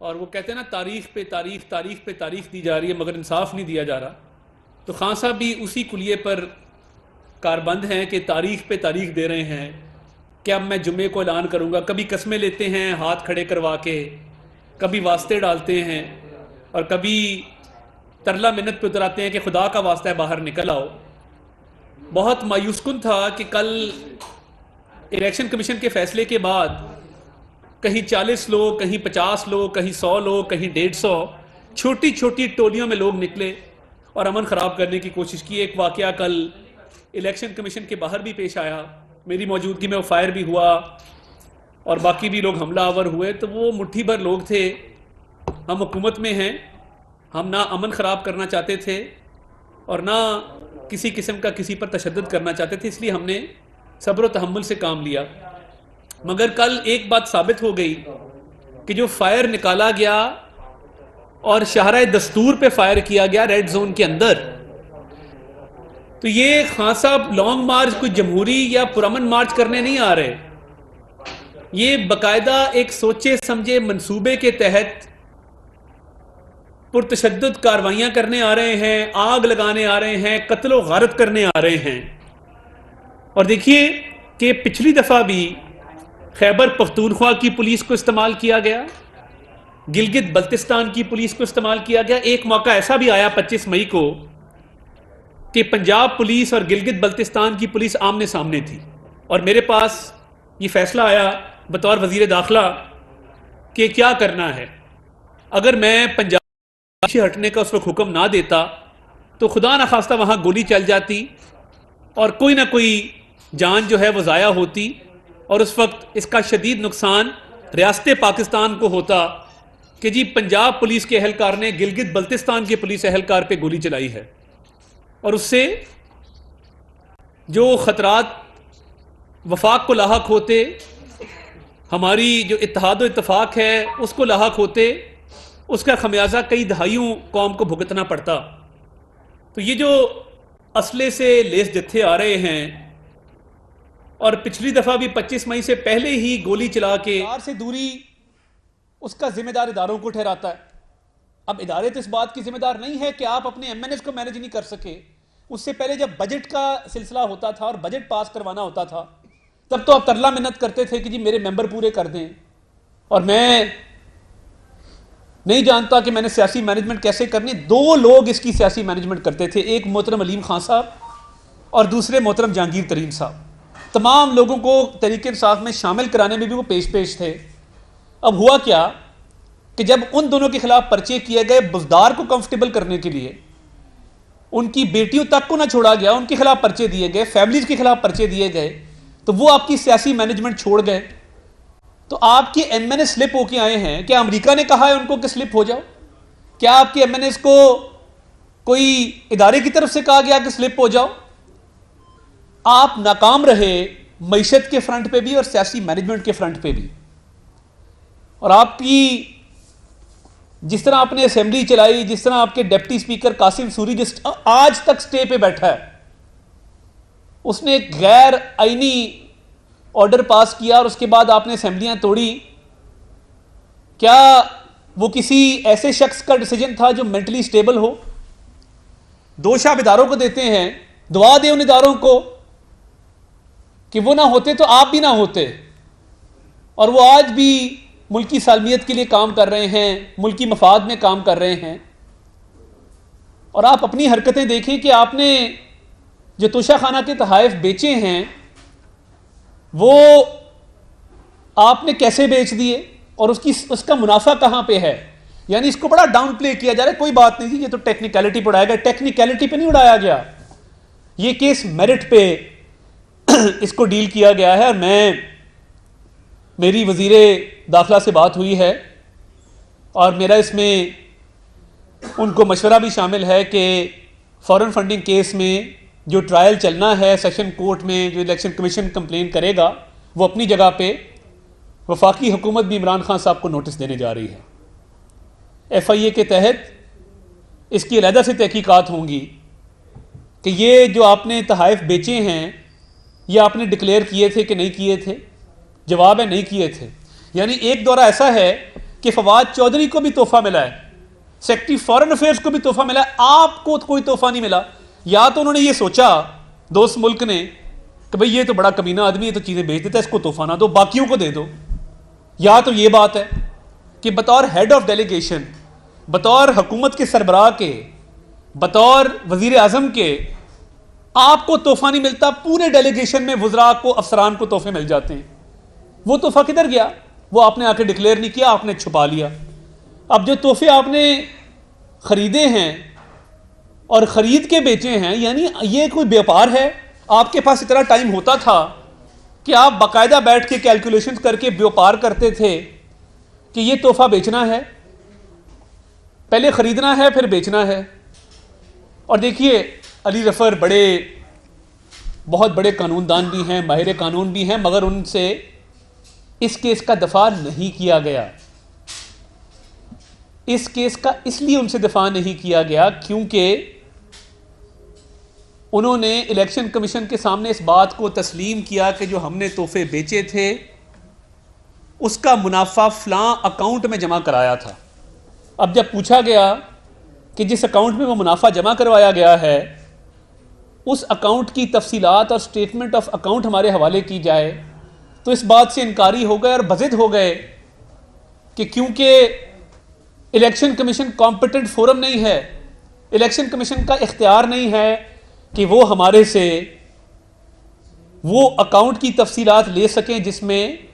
और वो कहते हैं ना, तारीख पे तारीख, तारीख पे तारीख दी जा रही है मगर इंसाफ नहीं दिया जा रहा। तो खान साहब भी उसी कुलिये पर कारबंद हैं कि तारीख पे तारीख दे रहे हैं कि अब मैं जुम्मे को ऐलान करूँगा। कभी कस्में लेते हैं हाथ खड़े करवा के, कभी वास्ते डालते हैं, और कभी तरला मिन्नत पे उतराते हैं कि खुदा का वास्ता है बाहर निकल आओ। बहुत मायूसकुन था कि कल इलेक्शन कमीशन के फैसले के बाद कहीं 40 लोग, कहीं 50 लोग, कहीं 100 लोग, कहीं 150, छोटी छोटी टोलियों में लोग निकले और अमन ख़राब करने की कोशिश की। एक वाक़या कल इलेक्शन कमीशन के बाहर भी पेश आया, मेरी मौजूदगी में वो फायर भी हुआ और बाकी भी लोग हमलावर हुए। तो वो मुट्ठी भर लोग थे। हम हुकूमत में हैं, हम ना अमन ख़राब करना चाहते थे और ना किसी किस्म का किसी पर तशद्दुद करना चाहते थे, इसलिए हमने सब्र व तहम्मुल से काम लिया। मगर कल एक बात साबित हो गई कि जो फायर निकाला गया और शाहराए दस्तूर पे फायर किया गया रेड जोन के अंदर, तो ये खान साहब लॉन्ग मार्च कोई जमहूरी या पुरअमन मार्च करने नहीं आ रहे। ये बाकायदा एक सोचे समझे मंसूबे के तहत पुरतशद्दुद कार्रवाइयां करने आ रहे हैं, आग लगाने आ रहे हैं, कत्लो गारत करने आ रहे हैं। और देखिए कि पिछली दफ़ा भी खैबर पख्तूनख्वा की पुलिस को इस्तेमाल किया गया, गिलगित बल्तिस्तान की पुलिस को इस्तेमाल किया गया। एक मौका ऐसा भी आया 25 मई को कि पंजाब पुलिस और गिलगित बल्तिस्तान की पुलिस आमने सामने थी और मेरे पास ये फैसला आया बतौर वजीर दाखिला कि क्या करना है। अगर मैं पंजाब पीछे हटने का उस वक्त हुक्म ना देता तो खुदा न खास्ता वहाँ गोली चल जाती और कोई ना कोई जान जो है वो ज़ाया होती और उस वक्त इसका शदीद नुकसान रियासत पाकिस्तान को होता कि जी पंजाब पुलिस के एहलकार ने गिलगित बल्तिस्तान के पुलिस एहलकार पे गोली चलाई है और उससे जो ख़तरात वफाक को लाहक होते, हमारी जो इत्तेहाद व इत्तफाक है उसको लाहक होते, उसका खमियाजा कई दहाइयों कौम को भुगतना पड़ता। तो ये जो असले से लेस जत्थे आ रहे हैं और पिछली दफ़ा भी 25 मई से पहले ही गोली चला के से दूरी, उसका जिम्मेदार इदारों को ठहराता है। अब इदारे तो इस बात की जिम्मेदार नहीं है कि आप अपने एमएनएस को मैनेज नहीं कर सके। उससे पहले जब बजट का सिलसिला होता था और बजट पास करवाना होता था तब तो आप तरला मिन्नत करते थे कि जी मेरे मेंबर पूरे कर दें, और मैं नहीं जानता कि मैंने सियासी मैनेजमेंट कैसे करनी। दो लोग इसकी सियासी मैनेजमेंट करते थे, एक मोहतरम अलीम खान साहब और दूसरे मोहतरम जहांगीर तरीन साहब। तमाम लोगों को तहरीक इंसाफ में शामिल कराने में भी वो पेश थे। अब हुआ क्या कि जब उन दोनों के खिलाफ पर्चे किए गए बुजदार को कंफर्टेबल करने के लिए, उनकी बेटियों तक को ना छोड़ा गया, उनके खिलाफ पर्चे दिए गए, फैमिलीज के खिलाफ पर्चे दिए गए, तो वो आपकी सियासी मैनेजमेंट छोड़ गए। तो आपके एमएनए स्लिप होके आए हैं। क्या अमेरिका ने कहा है उनको कि स्लिप हो जाओ? क्या आपके एमएनएस को कोई इदारे की तरफ से कहा गया कि स्लिप हो जाओ? आप नाकाम रहे मईशत के फ्रंट पे भी और सियासी मैनेजमेंट के फ्रंट पे भी। और आपकी जिस तरह आपने असेंबली चलाई, जिस तरह आपके डिप्टी स्पीकर कासिम सूरी जिस आज तक स्टे पे बैठा है, उसने एक गैर आईनी ऑर्डर पास किया और उसके बाद आपने असेंबलियां तोड़ी। क्या वो किसी ऐसे शख्स का डिसीजन था जो मेंटली स्टेबल हो? दोष आप इदारों को देते हैं, दुआ दे उन इदारों को कि वो ना होते तो आप भी ना होते, और वो आज भी मुल्की सालमियत के लिए काम कर रहे हैं, मुल्की मफाद में काम कर रहे हैं। और आप अपनी हरकतें देखें कि आपने जो तोशा खाना के तहाइफ बेचे हैं वो आपने कैसे बेच दिए और उसका मुनाफा कहां पे है। यानी इसको बड़ा डाउन प्ले किया जा रहा है। कोई बात नहीं थी, ये तो टेक्निकलिटी पर उड़ाया गया। टेक्निकलिटी पे नहीं उड़ाया गया, ये केस मेरिट पे इसको डील किया गया है। और मेरी वजीरे दाखिला से बात हुई है और मेरा इसमें उनको मशवरा भी शामिल है कि फॉरेन फंडिंग केस में जो ट्रायल चलना है सेशन कोर्ट में, जो इलेक्शन कमीशन कंप्लेन करेगा, वो अपनी जगह पे वफाकी हुकूमत भी इमरान खान साहब को नोटिस देने जा रही है। FIA के तहत इसकी अलहदा से तहकीकात होंगी कि ये जो आपने तहाइफ बेचे हैं ये आपने डिक्लेयर किए थे कि नहीं किए थे। जवाब है नहीं किए थे। यानी एक दौरा ऐसा है कि फवाद चौधरी को भी तोहफा मिला है, सेक्रेटरी फॉरेन अफेयर्स को भी तोहफा मिला है, आपको तो कोई तोहफा नहीं मिला। या तो उन्होंने ये सोचा दोस्त मुल्क ने कि भाई ये तो बड़ा कमीना आदमी है, तो चीज़ें बेच देता है, इसको तोहफा ना दो, बाकियों को दे दो। या तो ये बात है कि बतौर हेड ऑफ डेलीगेशन, बतौर हुकूमत के सरबराह के, बतौर वजीर आजम के, आपको तोहफा नहीं मिलता, पूरे डेलीगेशन में वज़रा को, अफसरान को तोहफे मिल जाते हैं। वो तोहफा किधर गया? वो आपने आके डिक्लेयर नहीं किया, आपने छुपा लिया। अब जो तोहफे आपने ख़रीदे हैं और ख़रीद के बेचे हैं, यानी ये कोई व्यापार है? आपके पास इतना टाइम होता था कि आप बाकायदा बैठ के कैलकुलेशन करके व्यापार करते थे कि ये तोहफा बेचना है, पहले ख़रीदना है फिर बेचना है। और देखिए अली ज़फ़र बहुत बड़े कानूनदान भी हैं, माहिर कानून भी हैं, मगर उनसे इस केस का दफा नहीं किया गया। इस केस का इसलिए उनसे दफा नहीं किया गया क्योंकि उन्होंने इलेक्शन कमीशन के सामने इस बात को तस्लीम किया कि जो हमने तोहफे बेचे थे उसका मुनाफा फ़लाँ अकाउंट में जमा कराया था। अब जब पूछा गया कि जिस अकाउंट में वो मुनाफा जमा करवाया गया है उस अकाउंट की तफसीलात और स्टेटमेंट ऑफ अकाउंट हमारे हवाले की जाए, तो इस बात से इनकारी हो गए और बज़िद हो गए कि क्योंकि इलेक्शन कमीशन कॉम्पिटेंट फोरम नहीं है, इलेक्शन कमीशन का इख्तियार नहीं है कि वो हमारे से वो अकाउंट की तफसीलात ले सकें जिसमें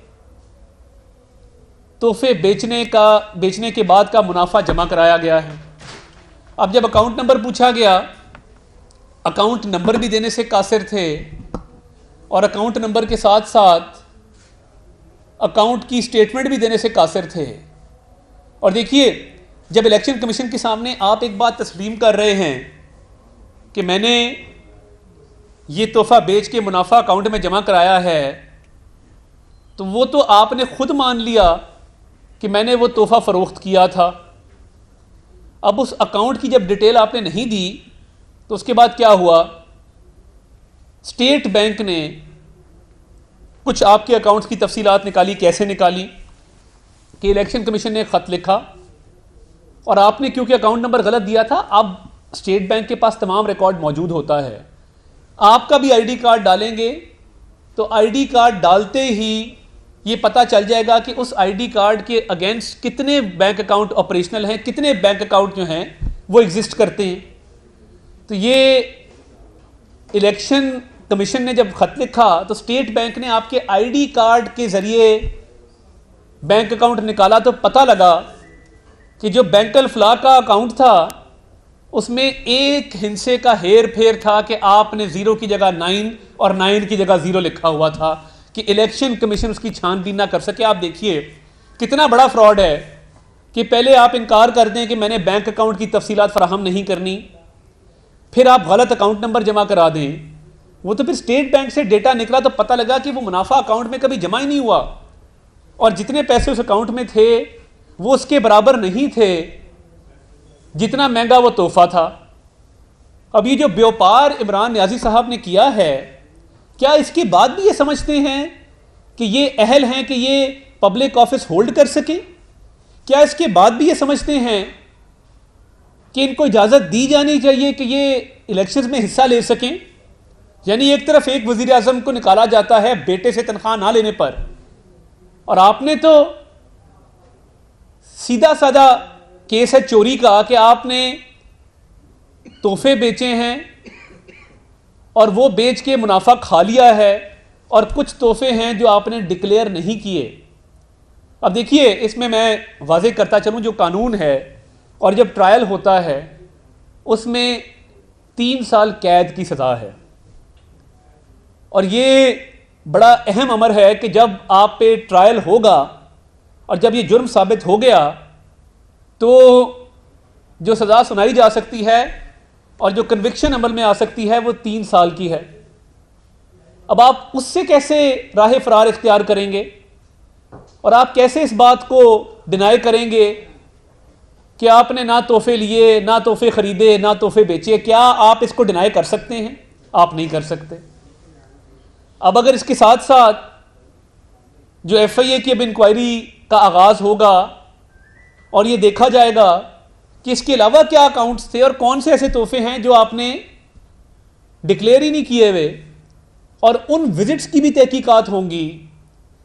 तोहफे बेचने के बाद का मुनाफा जमा कराया गया है। अब जब अकाउंट नंबर पूछा गया, अकाउंट नंबर भी देने से कासिर थे और अकाउंट नंबर के साथ साथ अकाउंट की स्टेटमेंट भी देने से कासिर थे। और देखिए जब इलेक्शन कमीशन के सामने आप एक बात तस्लीम कर रहे हैं कि मैंने ये तोहफा बेच के मुनाफा अकाउंट में जमा कराया है, तो वो तो आपने खुद मान लिया कि मैंने वो तोहफा फ़रोख्त किया था। अब उस अकाउंट की जब डिटेल आपने नहीं दी तो उसके बाद क्या हुआ? स्टेट बैंक ने कुछ आपके अकाउंट्स की तफसीलात निकाली। कैसे निकाली? कि इलेक्शन कमीशन ने ख़त लिखा और आपने क्योंकि अकाउंट नंबर गलत दिया था, अब स्टेट बैंक के पास तमाम रिकॉर्ड मौजूद होता है। आपका भी आईडी कार्ड डालेंगे तो आईडी कार्ड डालते ही ये पता चल जाएगा कि उस आईडी कार्ड के अगेंस्ट कितने बैंक अकाउंट ऑपरेशनल हैं, कितने बैंक अकाउंट जो हैं वो एग्जिस्ट करते हैं। तो ये इलेक्शन कमीशन ने जब ख़त लिखा तो स्टेट बैंक ने आपके आईडी कार्ड के ज़रिए बैंक अकाउंट निकाला, तो पता लगा कि जो बैंक अल-फलाह का अकाउंट था उसमें एक हिस्से का हेर फेर था कि आपने 0 की जगह 9 और 9 की जगह 0 लिखा हुआ था कि इलेक्शन कमीशन उसकी छानबीन ना कर सके। आप देखिए कितना बड़ा फ्रॉड है कि पहले आप इनकार कर दें कि मैंने बैंक अकाउंट की तफसीलात फराहम नहीं करनी, फिर आप गलत अकाउंट नंबर जमा करा दें। वो तो फिर स्टेट बैंक से डेटा निकला तो पता लगा कि वो मुनाफा अकाउंट में कभी जमा ही नहीं हुआ और जितने पैसे उस अकाउंट में थे वो उसके बराबर नहीं थे जितना महंगा वो तोहफा था। अब ये जो व्यापार इमरान नियाज़ी साहब ने किया है, क्या इसके बाद भी ये समझते हैं कि ये अहल हैं कि ये पब्लिक ऑफिस होल्ड कर सके? क्या इसके बाद भी ये समझते हैं कि इनको इजाज़त दी जानी चाहिए कि ये इलेक्शंस में हिस्सा ले सकें? यानी एक तरफ एक वज़ीर आज़म को निकाला जाता है बेटे से तनख्वाह ना लेने पर, और आपने तो सीधा साधा केस है चोरी का कि आपने तोहफे बेचे हैं और वो बेच के मुनाफा खा लिया है, और कुछ तोहफे हैं जो आपने डिक्लेयर नहीं किए। अब देखिए इसमें मैं वाज़ेह करता चलूँ, जो कानून है और जब ट्रायल होता है उसमें 3 साल कैद की सज़ा है, और ये बड़ा अहम अमर है कि जब आप पे ट्रायल होगा और जब ये जुर्म साबित हो गया तो जो सज़ा सुनाई जा सकती है और जो कन्विक्शन अमल में आ सकती है वो 3 साल की है। अब आप उससे कैसे राह फरार इख्तियार करेंगे और आप कैसे इस बात को डिनाई करेंगे कि आपने ना तोहफे लिए, ना तोहफे ख़रीदे, ना तोहफे बेचे? क्या आप इसको डिनाई कर सकते हैं? आप नहीं कर सकते। अब अगर इसके साथ साथ जो FIA की अब इंक्वायरी का आगाज़ होगा और ये देखा जाएगा कि इसके अलावा क्या अकाउंट्स थे और कौन से ऐसे तोहफे हैं जो आपने डिक्लेयर ही नहीं किए हुए, और उन विजिट्स की भी तहकीकात होंगी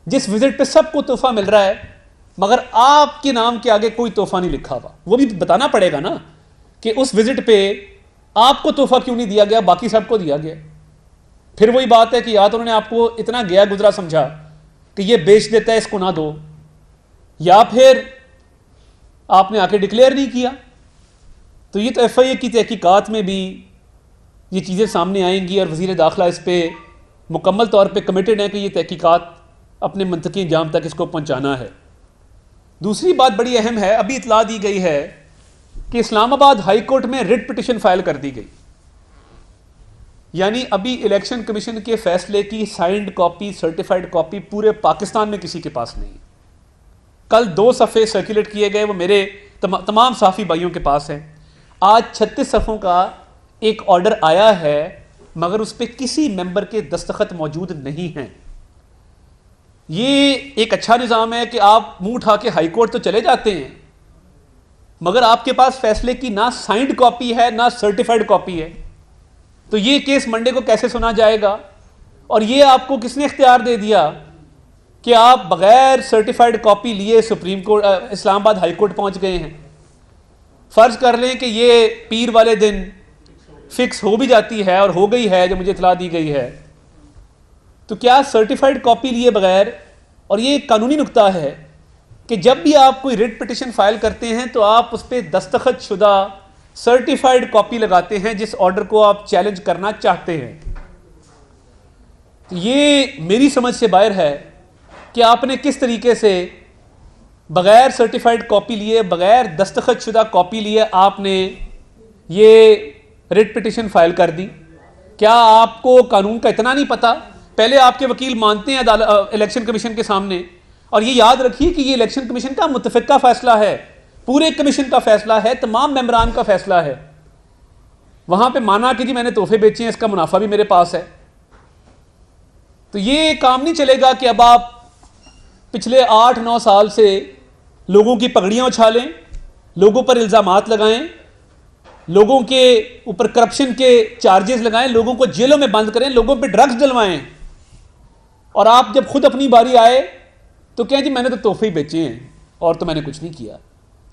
जिस विजिट पे सबको तोहफा मिल रहा है मगर आपके नाम के आगे कोई तोहफा नहीं लिखा हुआ। वो भी बताना पड़ेगा ना कि उस विजिट पे आपको तोहफा क्यों नहीं दिया गया, बाकी सबको दिया गया। फिर वही बात है कि या तो उन्होंने आपको इतना गया गुजरा समझा कि ये बेच देता है इसको ना दो, या फिर आपने आके डिक्लेयर नहीं किया। तो ये तो FIA की तहकीकात में भी ये चीज़ें सामने आएंगी और वज़ीर दाखिला इस पर मुकम्मल तौर पे कमिटेड है कि ये तहकीकात अपने मंतकी अंजाम तक इसको पहुंचाना है। दूसरी बात बड़ी अहम है, अभी इतला दी गई है कि इस्लामाबाद हाई कोर्ट में रिट पिटिशन फाइल कर दी गई, यानी अभी इलेक्शन कमीशन के फैसले की साइंड कॉपी, सर्टिफाइड कॉपी पूरे पाकिस्तान में किसी के पास नहीं। कल 2 सफ़े सर्कुलेट किए गए, वो मेरे तमाम साफ़ी भाइयों के पास हैं। आज 36 सफ़ों का एक ऑर्डर आया है मगर उस पर किसी मेंबर के दस्तखत मौजूद नहीं हैं। ये एक अच्छा निज़ाम है कि आप मुंह उठा के हाई कोर्ट तो चले जाते हैं मगर आपके पास फैसले की ना साइंड कॉपी है ना सर्टिफाइड कॉपी है। तो ये केस मंडे को कैसे सुना जाएगा? और ये आपको किसने इख्तियार दे दिया कि आप बगैर सर्टिफाइड कॉपी लिए supreme court Islamabad high court पहुंच गए हैं? फ़र्ज़ कर लें कि ये पीर वाले दिन फिक्स हो भी जाती है और हो गई है जो मुझे इतला दी गई है, तो क्या सर्टिफाइड कॉपी लिए बगैर, और ये एक कानूनी नुक्ता है कि जब भी आप कोई रिट पिटिशन फाइल करते हैं तो आप उस पर दस्तखत शुदा सर्टिफाइड कॉपी लगाते हैं जिस ऑर्डर को आप चैलेंज करना चाहते हैं। तो ये मेरी समझ से बाहर है कि आपने किस तरीके से बगैर सर्टिफाइड कॉपी लिए, बगैर दस्तखत शुदा कॉपी लिए आपने ये रिट पिटिशन फाइल कर दी। क्या आपको कानून का इतना नहीं पता? पहले आपके वकील मानते हैं इलेक्शन कमीशन के सामने, और ये याद रखिए कि ये इलेक्शन कमीशन का मुतफ़िका फैसला है, पूरे कमीशन का फैसला है, तमाम मेंबरान का फैसला है। वहां पे माना कि जी मैंने तोहफे बेचे हैं, इसका मुनाफा भी मेरे पास है। तो ये काम नहीं चलेगा कि अब आप पिछले 8-9 साल से लोगों की पगड़ियां उछालें, लोगों पर इल्ज़ामात लगाएं, लोगों के ऊपर करप्शन के चार्जेस लगाएं, लोगों को जेलों में बंद करें, लोगों पे ड्रग्स डलवाएं, और आप जब खुद अपनी बारी आए तो क्या जी मैंने तो तोहफे ही बेचे हैं और तो मैंने कुछ नहीं किया।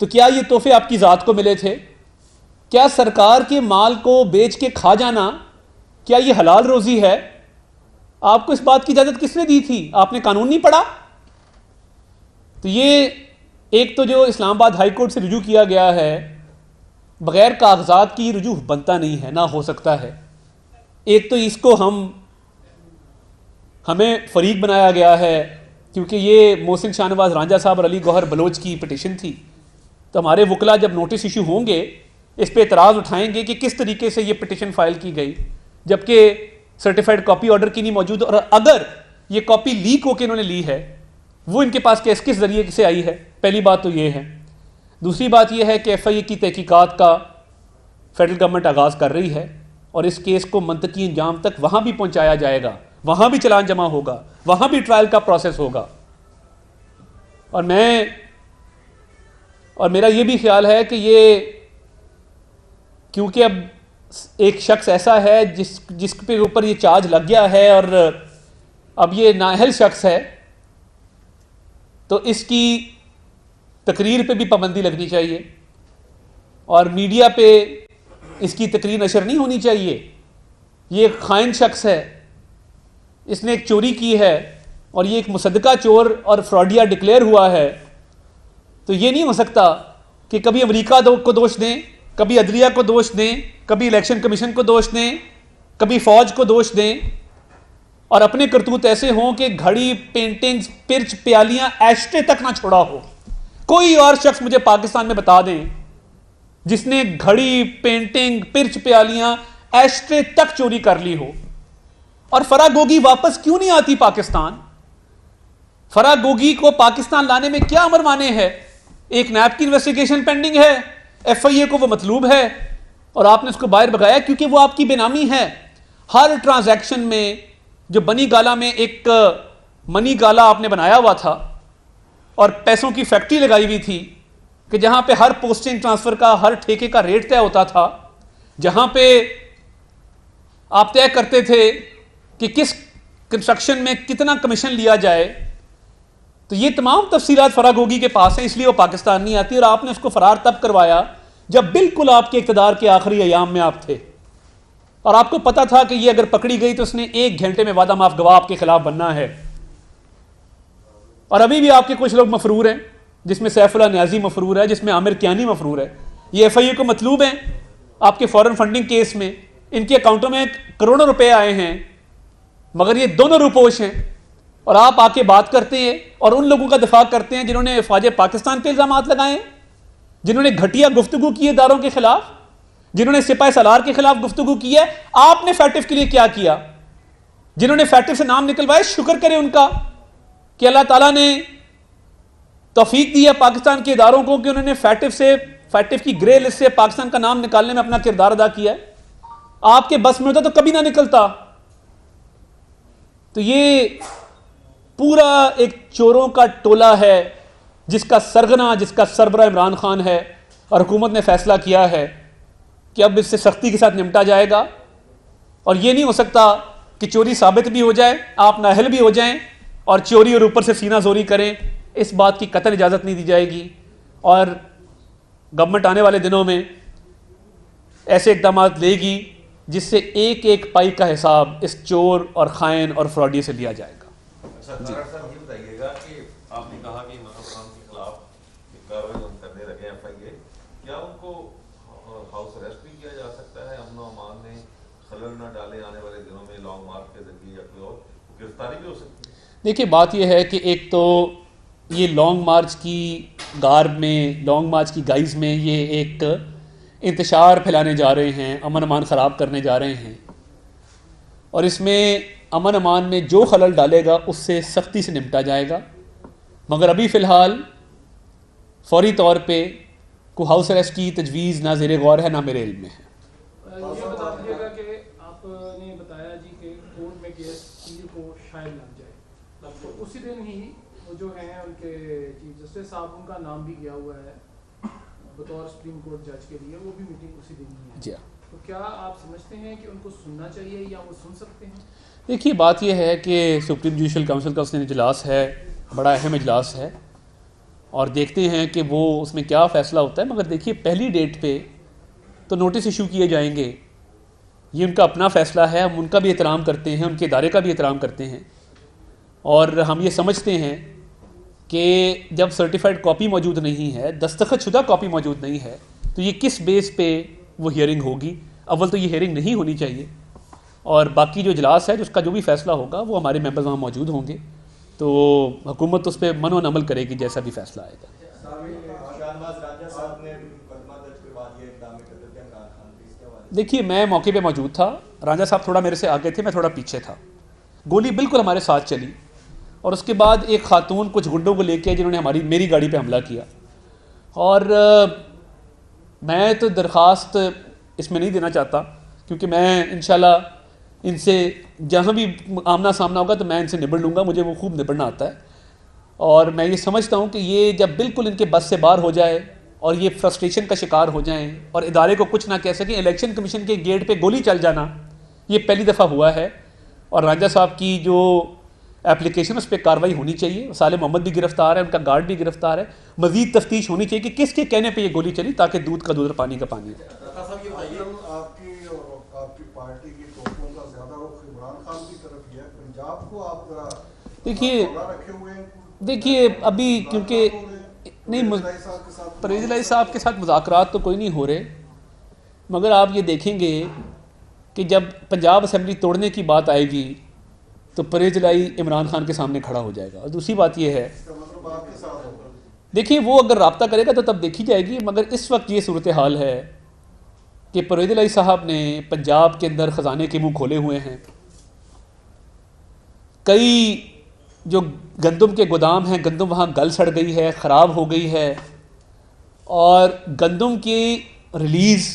तो क्या ये तोहफे आपकी ज़ात को मिले थे? क्या सरकार के माल को बेच के खा जाना, क्या ये हलाल रोज़ी है? आपको इस बात की इजाज़त किसने दी थी? आपने कानून नहीं पढ़ा? तो ये एक तो जो इस्लामाबाद हाई कोर्ट से रुजू किया गया है, बग़ैर कागजात की रुजू बनता नहीं है, ना हो सकता है। एक तो इसको हमें फरीक बनाया गया है क्योंकि ये मोहसिन शाहनवाज रांझा साहब और अली गौहर बलोच की पिटिशन थी। तो हमारे वकला जब नोटिस इशू होंगे इस पर एतराज़ उठाएंगे कि किस तरीके से ये पिटिशन फाइल की गई जबकि सर्टिफाइड कॉपी ऑर्डर की नहीं मौजूद, और अगर ये कॉपी लीक होकर इन्होंने ली है वो इनके पास किस जरिए से आई है। पहली बात तो ये है। दूसरी बात यह है कि FIA की तहकीकात का फेडरल गवर्नमेंट आगाज़ कर रही है और इस केस को मंतकी अंजाम तक वहाँ भी पहुँचाया जाएगा, वहाँ भी चलान जमा होगा, वहाँ भी ट्रायल का प्रोसेस होगा। और मेरा ये भी ख्याल है कि ये क्योंकि अब एक शख्स ऐसा है जिसके ऊपर ये चार्ज लग गया है और अब ये नाअहल शख्स है, तो इसकी तकरीर पे भी पाबंदी लगनी चाहिए और मीडिया पे इसकी तकरीर नशर नहीं होनी चाहिए। ये एक खाइन शख्स है, इसने एक चोरी की है और ये एक मुसद्दका चोर और फ्रॉडिया डिक्लेयर हुआ है। तो ये नहीं हो सकता कि कभी अमेरिका को दोष दें, कभी अदलिया को दोष दें, कभी इलेक्शन कमीशन को दोष दें, कभी फौज को दोष दें और अपने करतूत ऐसे हों कि घड़ी, पेंटिंग्स, पिर्च, प्यालियां, एस्ट्रे तक ना छोड़ा हो। कोई और शख्स मुझे पाकिस्तान में बता दें जिसने घड़ी, पेंटिंग, पिर्च, प्यालियां, एस्ट्रे तक चोरी कर ली हो। और फराह गोगी वापस क्यों नहीं आती पाकिस्तान? फराह गोगी को पाकिस्तान लाने में क्या अमर माने है? एक नैब की इन्वेस्टिगेशन पेंडिंग है, FIA को वो मतलूब है और आपने उसको बाहर भगाया क्योंकि वो आपकी बेनामी है। हर ट्रांजैक्शन में जो बनी गाला में एक मनी गाला आपने बनाया हुआ था और पैसों की फैक्ट्री लगाई हुई थी, कि जहां पे हर पोस्टिंग ट्रांसफर का, हर ठेके का रेट तय होता था, जहां पे आप तय करते थे कि किस कंस्ट्रक्शन में कितना कमीशन लिया जाए, तो ये तमाम तफसीलात फरागोगी के पास हैं, इसलिए वो पाकिस्तान नहीं आती। और आपने उसको फरार तब करवाया जब बिल्कुल आपके इक़्तिदार के आखिरी अयाम में आप थे और आपको पता था कि ये अगर पकड़ी गई तो उसने 1 घंटे में वादा माफ गवाह आपके खिलाफ बनना है। और अभी भी आपके कुछ लोग मफरूर हैं, जिसमें सैफुल्लाह न्याजी मफरूर है, जिसमें आमिर कियानी मफरूर है। ये FIU को मतलूब हैं आपके फॉरेन फंडिंग केस में, इनके अकाउंटों में करोड़ों रुपए आए हैं, मगर ये दोनों रूपोश हैं। और आप आके बात करते हैं और उन लोगों का दिफा करते हैं जिन्होंने फौज पाकिस्तान पे इल्जाम लगाए हैं, जिन्होंने घटिया गुफ्तगू की है इदारों के खिलाफ, जिन्होंने सिपाही सलार के खिलाफ गुफ्तगू की है। आपने फैटिफ के लिए क्या किया? जिन्होंने फैटिफ से नाम निकलवाए, शुक्र करें उनका कि अल्लाह ताला ने तौफीक दी है पाकिस्तान के इदारों को कि उन्होंने फैटिफ की ग्रे लिस्ट से पाकिस्तान का नाम निकालने में अपना किरदार अदा किया है। आपके बस में होता तो कभी ना निकलता। तो ये पूरा एक चोरों का टोला है जिसका सरगना, जिसका सरबरा इमरान खान है। और हुकूमत ने फैसला किया है कि अब इससे सख्ती के साथ निपटा जाएगा। और ये नहीं हो सकता कि चोरी साबित भी हो जाए, आप नाअहल भी हो जाएं और चोरी और ऊपर से सीना जोरी करें। इस बात की कतई इजाज़त नहीं दी जाएगी। और गवर्नमेंट आने वाले दिनों में ऐसे इक़दाम लेगी जिससे एक एक पाई का हिसाब इस चोर और खाइन और फ्रॉडी से लिया जाएगा। अच्छा सर, ये बताइएगा कि आपने कहा कि इमरान खान के खिलाफ कार्रवाई करने लगे FIA, क्या उनको हाउस अरेस्ट भी किया जा सकता है? अमन और अमान में खलल न डाले आने वाले दिनों में लॉन्ग मार्च के जरिए या कोई और गिरफ्तारी भी हो सकती है? देखिए, बात यह है कि एक तो ये लॉन्ग मार्च की गार्ब में, लॉन्ग मार्च की गाइज में ये एक इंतशार फैलाने जा रहे हैं, अमन अमान ख़राब करने जा रहे हैं। और इसमें अमन अमान में जो खलल डालेगा उससे सख्ती से निपटा जाएगा। मगर अभी फ़िलहाल फौरी तौर पे को हाउस अरेस्ट की तजवीज़ ना ज़ेरे गौर है, ना मेरे इल्म में है। ये बता दीजिएगा कि आपने बताया जी कि कोर्ट में केस 3 को शायद लग जाए, तो उसी दिन ही वो जो हैं उनके चीफ जस्टिस साहब, उनका नाम भी गया हुआ है बतौर सुप्रीम कोर्ट जज के लिए, वो भी मीटिंग उसी दिन ही है। जी, तो क्या आप समझते हैं कि उनको सुनना चाहिए या वो सुन सकते हैं? देखिए, बात यह है कि सुप्रीम जुडिशल काउंसिल का उसने इजलास है, बड़ा अहम इजलास है, और देखते हैं कि वो उसमें क्या फ़ैसला होता है। मगर देखिए, पहली डेट पे तो नोटिस इशू किए जाएंगे, ये उनका अपना फ़ैसला है, हम उनका भी एहतराम करते हैं, उनके इदारे का भी एहतराम करते हैं। और हम ये समझते हैं कि जब सर्टिफाइड कॉपी मौजूद नहीं है, दस्तखत शुदा कॉपी मौजूद नहीं है, तो ये किस बेस पे वो हियरिंग होगी? अव्वल तो ये हियरिंग नहीं होनी चाहिए, और बाकी जो इजलास है जिसका जो भी फ़ैसला होगा वो हमारे मेंबर्स वहाँ मौजूद होंगे, तो हुकूमत उस पर मनोन अमल करेगी जैसा भी फ़ैसला आएगा। देखिए, मैं मौके पे मौजूद था, राजा साहब थोड़ा मेरे से आगे थे, मैं थोड़ा पीछे था। गोली बिल्कुल हमारे साथ चली और उसके बाद एक खातून कुछ गुंडों को लेके जिन्होंने मेरी गाड़ी पे हमला किया। और मैं तो दरख्वास्त इसमें नहीं देना चाहता, क्योंकि मैं इंशाल्लाह इनसे जहाँ भी आमना सामना होगा तो मैं इनसे निबड़ लूँगा, मुझे वो खूब निबड़ना आता है। और मैं ये समझता हूँ कि ये जब बिल्कुल इनके बस से बाहर हो जाए और ये फ्रस्ट्रेशन का शिकार हो जाएं और इदारे को कुछ ना कह सकें, इलेक्शन कमीशन के गेट पे गोली चल जाना ये पहली दफ़ा हुआ है। और राजा साहब की जो एप्लीकेशन उस पर कार्रवाई होनी चाहिए। साले मोहम्मद भी गिरफ्तार है, उनका गार्ड भी गिरफ्तार है, मजीद तफ्तीश होनी चाहिए कि किसके कहने पर ये गोली चली, ताकि दूध का दूध और पानी का पानी। देखिए अभी क्योंकि नहीं, परवेज़ इलाही साहब के साथ मुज़ाकरात तो कोई नहीं हो रहे, मगर आप ये देखेंगे कि जब पंजाब असम्बली तोड़ने की बात आएगी तो परवेज़ इलाही इमरान खान के सामने खड़ा हो जाएगा। और दूसरी बात ये है, देखिए वो अगर रब्ता करेगा तो तब देखी जाएगी, मगर इस वक्त ये सूरत हाल है कि परवेज़ इलाही साहब ने पंजाब के अंदर ख़जाने के मुँह खोले हुए हैं। कई जो गंदम के गोदाम हैं, गंदम वहाँ गल सड़ गई है, ख़राब हो गई है, और गंदम की रिलीज़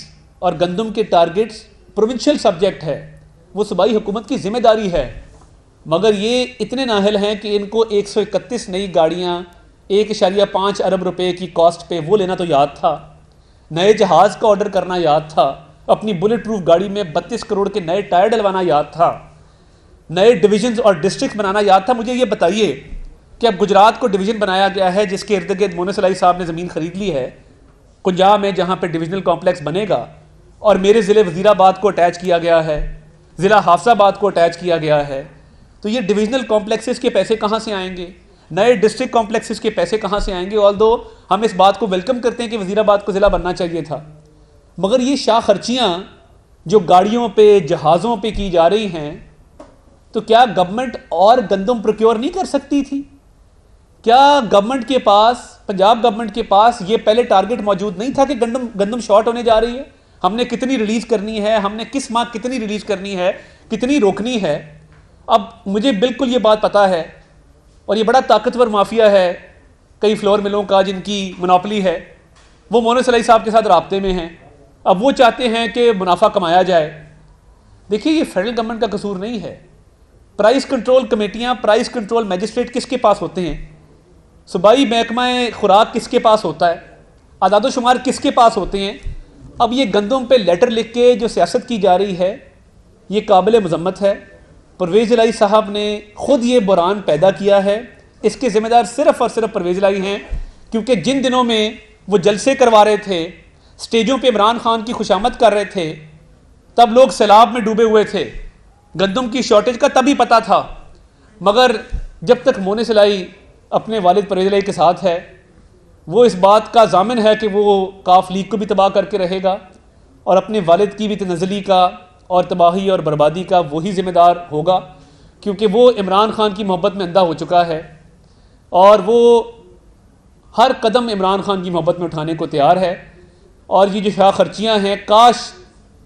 और गंदम के टारगेट्स प्रोविंशियल सब्जेक्ट है, वो सूबाई हुकूमत की ज़िम्मेदारी है। मगर ये इतने नाहल हैं कि इनको 131 नई गाड़ियाँ 1.5 अरब रुपए की कॉस्ट पे वो लेना तो याद था, नए जहाज़ का ऑर्डर करना याद था, अपनी बुलेट प्रूफ गाड़ी में 32 करोड़ के नए टायर डलवाना याद था, नए डिविजन्स और डिस्ट्रिक्ट बनाना याद था। मुझे ये बताइए कि अब गुजरात को डिवीज़न बनाया गया है जिसके इर्द गिर्द मोनस अलाई साहब ने ज़मीन खरीद ली है कुंजा में, जहाँ पे डिविजनल कॉम्प्लेक्स बनेगा, और मेरे ज़िले वज़ीराबाद को अटैच किया गया है, ज़िला हाफसाबाद को अटैच किया गया है। तो ये डिविजनल कॉम्प्लेक्सेस के पैसे कहाँ से आएंगे, नए डिस्ट्रिक्ट कॉम्प्लेक्सेस के पैसे कहाँ से आएंगे? ऑल्दो हम इस बात को वेलकम करते हैं कि वज़ीराबाद को ज़िला बनना चाहिए था, मगर ये शाह खर्चियाँ जो गाड़ियों पे जहाज़ों पे की जा रही हैं, तो क्या गवर्नमेंट और गंदम प्रोक्योर नहीं कर सकती थी? क्या गवर्नमेंट के पास, पंजाब गवर्नमेंट के पास ये पहले टारगेट मौजूद नहीं था कि गंदम शॉर्ट होने जा रही है, हमने कितनी रिलीज़ करनी है, हमने किस माह कितनी रिलीज़ करनी है, कितनी रोकनी है? अब मुझे बिल्कुल ये बात पता है, और ये बड़ा ताकतवर माफिया है कई फ्लोर मिलों का जिनकी मोनोपोली है, वो मोनस अलाई साहब के साथ राब्ते में हैं। अब वो चाहते हैं कि मुनाफा कमाया जाए। देखिए, ये फेडरल गवर्नमेंट का कसूर नहीं है। प्राइस कंट्रोल कमेटियाँ, प्राइस कंट्रोल मैजिस्ट्रेट किसके पास होते हैं? सूबाई महकमा खुराक किसके पास होता है? आदादोशुमार किसके पास होते हैं? अब ये गंदम पे लेटर लिख के जो सियासत की जा रही है, ये काबिल मजम्मत है। परवेज़ इलाही साहब ने ख़ुद ये बुरान पैदा किया है, इसके ज़िम्मेदार सिर्फ़ और सिर्फ परवेज़ इलाही हैं, क्योंकि जिन दिनों में वो जलसे करवा रहे थे, स्टेजों पे इमरान खान की खुशामद कर रहे थे, तब लोग सैलाब में डूबे हुए थे। गंदम की शॉर्टेज का तभी पता था, मगर जब तक मोनस इलाही अपने वालिद परवेज़ इलाही के साथ है, वो इस बात का ज़ामिन है कि वो काफ लीग को भी तबाह करके रहेगा और अपने वालिद की भी तनज़ली का और तबाही और बर्बादी का वही ज़िम्मेदार होगा, क्योंकि वो इमरान खान की मोहब्बत में अंधा हो चुका है और वो हर कदम इमरान खान की मोहब्बत में उठाने को तैयार है। और ये जो शाह खर्चियाँ हैं, काश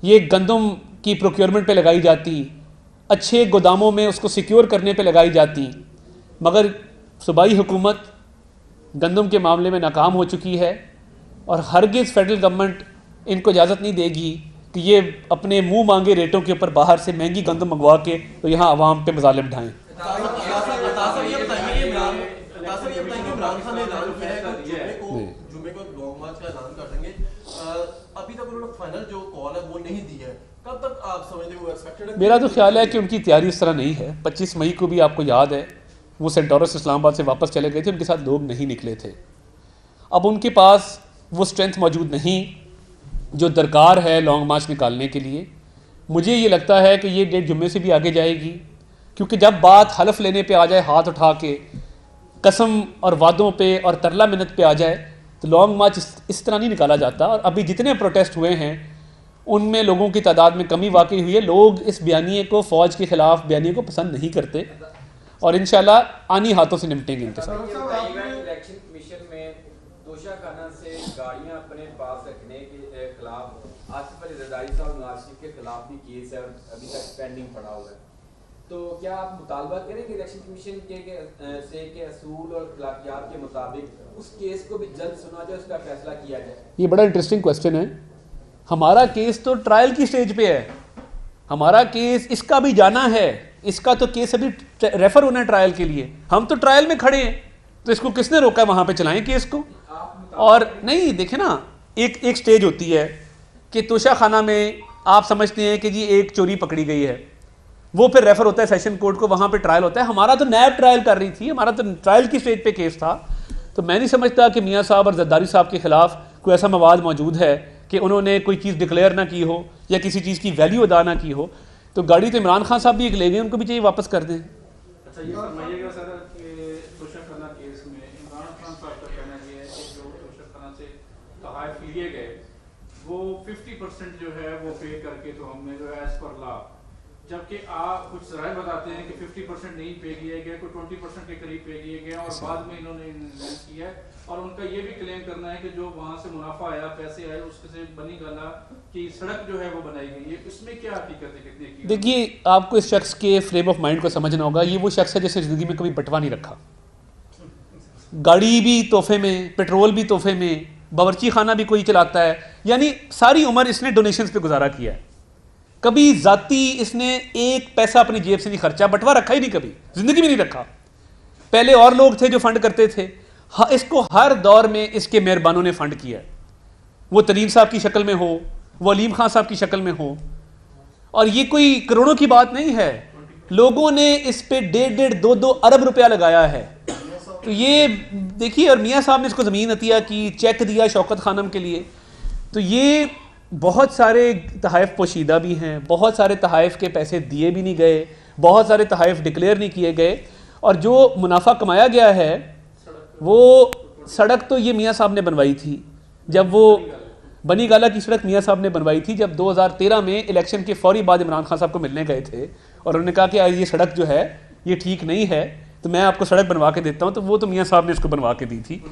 ये गंदम की प्रोक्योरमेंट पे लगाई जाती, अच्छे गोदामों में उसको सिक्योर करने पे लगाई जाती, मगर सूबाई हुकूमत गंदम के मामले में नाकाम हो चुकी है और हरगिज़ फेडरल गवर्नमेंट इनको इजाज़त नहीं देगी कि ये अपने मुंह मांगे रेटों के ऊपर बाहर से महंगी गंदम मंगवा के तो यहाँ आवाम पे मजालिम ढाएँ। मेरा तो ख्याल है कि उनकी तैयारी इस तरह नहीं है। 25 मई को भी आपको याद है वो सेंटोरस इस्लामाबाद से वापस चले गए थे, उनके साथ लोग नहीं निकले थे। अब उनके पास वो स्ट्रेंथ मौजूद नहीं जो दरकार है लॉन्ग मार्च निकालने के लिए। मुझे ये लगता है कि ये डेट जुम्मे से भी आगे जाएगी, क्योंकि जब बात हलफ लेने पे आ जाए, हाथ उठा के कसम और वादों पे और तरला मिन्नत पे आ जाए, तो लॉन्ग मार्च इस तरह नहीं निकाला जाता। और अभी जितने प्रोटेस्ट हुए हैं उनमें लोगों की तादाद में कमी वाकई हुई है। लोग इस बयानिए को, फ़ौज के ख़िलाफ़ बयानिए को पसंद नहीं करते और इंशाल्लाह आनी हाथों से निपटेंगे इनके साथ। इलेक्शन कमीशन में तोशाखाना से गाड़ियां अपने पास रखने के खिलाफ आसिफ अली जरदारी साहब नवाज शरीफ के खिलाफ भी केस है और अभी तक पेंडिंग पड़ा हुआ है, तो क्या आप मुतालबा करेंगे इलेक्शन कमीशन के असूल और अखलाकियात के मुताबिक उस केस को भी जल्द सुना जाए, उसका फैसला किया जाए? ये बड़ा इंटरेस्टिंग क्वेश्चन है। हमारा केस तो ट्रायल की स्टेज पे है, हमारा केस इसका भी जाना है, इसका तो केस अभी रेफर होना है ट्रायल के लिए। हम तो ट्रायल में खड़े हैं, तो इसको किसने रोका है? वहाँ पे चलाएं केस को। और नहीं, देखे ना, एक स्टेज होती है कि तोशाखाना में आप समझते हैं कि जी एक चोरी पकड़ी गई है, वो फिर रेफर होता है सेशन कोर्ट को, वहाँ पे ट्रायल होता है। हमारा तो नैब ट्रायल कर रही थी, हमारा तो ट्रायल की स्टेज पे केस था। तो मैं नहीं समझता कि मियाँ साहब और जरदारी साहब के खिलाफ कोई ऐसा मवाद मौजूद है कि उन्होंने कोई चीज़ डिक्लेयर ना की हो या किसी चीज़ की वैल्यू अदा ना की हो। तो गाड़ी तो इमरान खान साहब भी एक ले गए, उनको भी चाहिए वापस कर दें। अच्छा, ये फरमाइएगा सर कि तोशाखाना केस में इमरान खान साहब का कहना ये है कि जो तोशाखाना से तहफ़ लिए गए वो 50% जो है वो पे करके तो हमने जो है एज पर लॉ, जबकि आप कुछ सराय बताते हैं कि 50% नहीं पे किए गए, कोई 20% के करीब पे किए गए और बाद में इन्होंने इन्वेस्ट किया है। और उनका ये भी क्लेम करना है कि जो वहाँ से मुनाफा आया, पैसे आए, उससे बनी गला कि सड़क जो है वो बनाई गई है। इसमें क्या हकीकत है, कितनी हकीकत? देखिए, आपको इस शख्स के फ्रेम ऑफ माइंड को समझना होगा। ये वो शख्स है जिसने ज़िंदगी में कभी बटवा नहीं रखा। गाड़ी भी तोहफे में, पेट्रोल भी तोहफे में, बावर्ची खाना भी कोई चलाता है, यानी सारी उम्र इसने डोनेशंस पे गुजारा किया है। कभी ज़ाती इसने एक पैसा अपनी जेब से नहीं खर्चा, बटवा रखा ही नहीं, कभी ज़िंदगी में नहीं रखा। पहले और लोग थे जो फंड करते थे, इसको हर दौर में इसके मेहरबानों ने फंड किया है, वो तरीन साहब की शक्ल में हो, वो अलीम खान साहब की शक्ल में हो। और ये कोई करोड़ों की बात नहीं है, लोगों ने इस पे 1.5-2 अरब रुपया लगाया है। तो ये देखिए, और मियाँ साहब ने इसको ज़मीन अतिया की, चेक दिया शौकत खानम के लिए। तो ये बहुत सारे तहाइफ पोशीदा भी हैं, बहुत सारे तहाइफ के पैसे दिए भी नहीं गए, बहुत सारे तहाइफ डिक्लेयर नहीं किए गए, और जो मुनाफा कमाया गया है वो सड़क तो ये मियाँ साहब ने बनवाई थी। जब वो बनी गाला की सड़क मियाँ साहब ने बनवाई थी, जब 2013 में इलेक्शन के फौरी बाद इमरान खान साहब को मिलने गए थे और उन्होंने कहा कि ये सड़क जो है ये ठीक नहीं है, तो मैं आपको सड़क बनवा के देता हूँ, तो वो तो मियाँ साहब ने इसको बनवा के दी थी।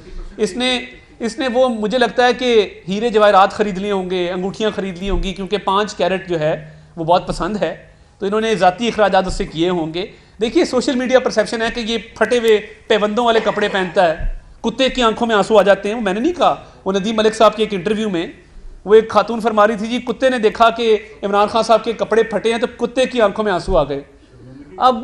इसने वो मुझे लगता है कि हीरे जवाहरात ख़रीद लिए होंगे, अंगूठियाँ ख़रीद ली होंगी, क्योंकि 5 कैरेट जो है वो बहुत पसंद है, तो इन्होंने ज़ाती अखराजात उससे किए होंगे। देखिए, सोशल मीडिया परसेप्शन है कि ये फटे हुए पैबंदों वाले कपड़े पहनता है, कुत्ते की आंखों में आंसू आ जाते हैं। वो मैंने नहीं कहा, वो नदीम मलिक साहब के एक इंटरव्यू में वो एक खातून फरमा रही थी जी, कुत्ते ने देखा कि इमरान खान साहब के कपड़े फटे हैं तो कुत्ते की आंखों में आंसू आ गए। अब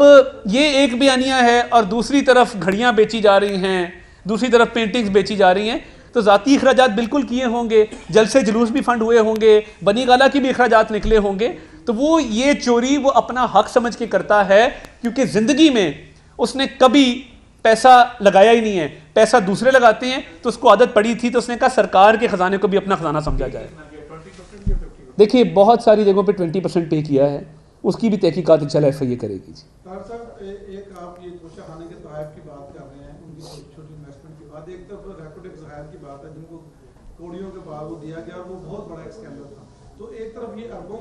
ये एक बयानिया है, और दूसरी तरफ घड़ियाँ बेची जा रही हैं, दूसरी तरफ पेंटिंग्स बेची जा रही हैं। तो ज़ाती अखराजात बिल्कुल किए होंगे, जलसे जुलूस भी फंड हुए होंगे, बनी गाला की भी अखराजात निकले होंगे। तो वो ये चोरी वो अपना हक समझ के करता है, क्योंकि ज़िंदगी में उसने कभी पैसा लगाया ही नहीं है, पैसा दूसरे लगाते हैं, तो उसको आदत पड़ी थी, तो उसने कहा सरकार के ख़जाने को भी अपना ख़जाना समझा जाए। देखिए, बहुत सारी जगहों पे 20% पे किया है, उसकी भी तहकीकात इंशाल्लाह FIA करेगी जी। एक आप ये तोशा खाने के तहफ़ की बात कर रहे हैं, उनकी छोटी इन्वेस्टमेंट की बात, एक तरफ रेपुटेड ज़हायर की बात है जिनको कौड़ियों के बाद वो दिया गया और वो बहुत बड़ा एक स्कैंडल था। तो एक तरफ ये अरबों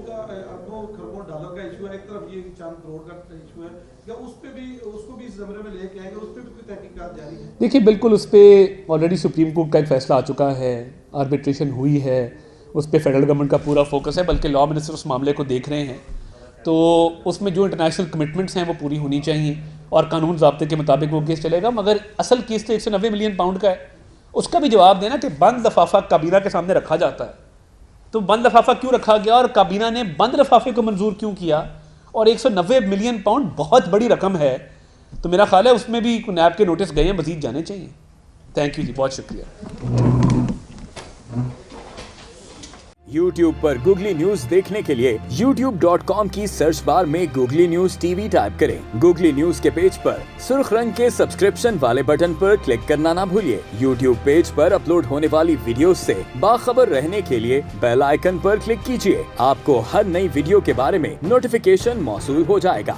खरबों डॉलर का इशू है, एक तरफ ये चंद करोड़ का इशू है, क्या उस पे भी उसको भी इस ज़मरे में लेके आएंगे, उस पे भी कोई तहकीकात जारी है? देखिए, बिल्कुल उस पर ऑलरेडी सुप्रीम कोर्ट का एक फैसला आ चुका है, आर्बिट्रेशन हुई है, उस पर फेडरल गवर्नमेंट का पूरा फोकस है, बल्कि लॉ मिनिस्टर उस मामले को देख रहे हैं। तो उसमें जो इंटरनेशनल कमिटमेंट्स हैं वो पूरी होनी चाहिए और कानून ज़ाब्ते के मुताबिक वो केस चलेगा। मगर असल केस तो 190 मिलियन पाउंड का है, उसका भी जवाब देना कि बंद लफाफा काबीना के सामने रखा जाता है, तो बंद लफाफा क्यों रखा गया और काबीना ने बंद लफाफे को मंजूर क्यों किया, और 190 मिलियन पाउंड बहुत बड़ी रकम है। तो मेरा ख्याल है उसमें भी नैब के नोटिस गए हैं, मजीद जाने चाहिए। थैंक यू जी, बहुत शुक्रिया। YouTube पर गूगली न्यूज देखने के लिए youtube.com की सर्च बार में गूगली न्यूज TV टाइप करें। गूगली न्यूज के पेज पर सुर्ख रंग के सब्सक्रिप्शन वाले बटन पर क्लिक करना ना भूलिए। YouTube पेज पर अपलोड होने वाली वीडियोस से बाखबर रहने के लिए बेल आइकन पर क्लिक कीजिए। आपको हर नई वीडियो के बारे में नोटिफिकेशन मौसूल हो जाएगा।